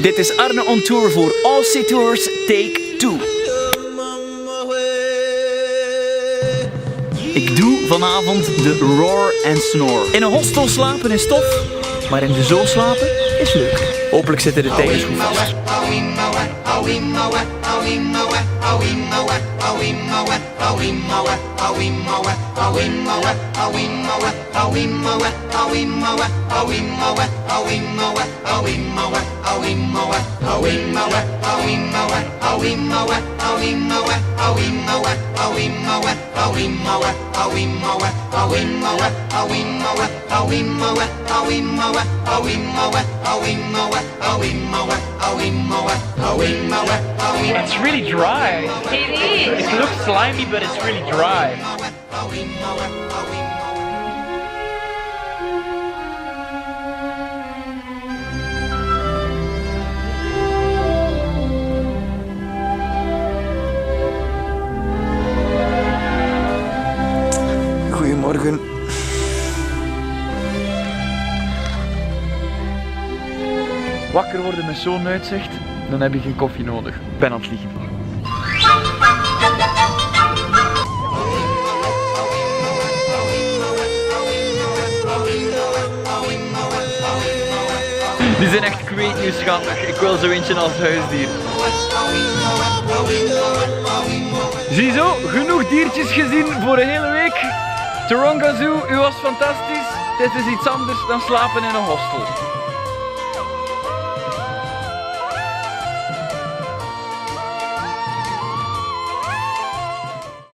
Dit is Arne on tour voor Aussie Tours Take 2. Ik doe vanavond de roar and snore. In een hostel slapen is tof, maar in de zoo slapen is leuk. Hopelijk zitten de tijgers goed vast. It's really dry. It is. It looks slimy, but it's really dry. Goedemorgen. Wakker worden met zo'n uitzicht, dan heb je geen koffie nodig. Ik ben aan het liegen. Die zijn echt kweetnieuwschattig. Ik wil zo eentje als huisdier. Ziezo, genoeg diertjes gezien voor een hele week. Taronga Zoo, u was fantastisch. Dit is iets anders dan slapen in een hostel.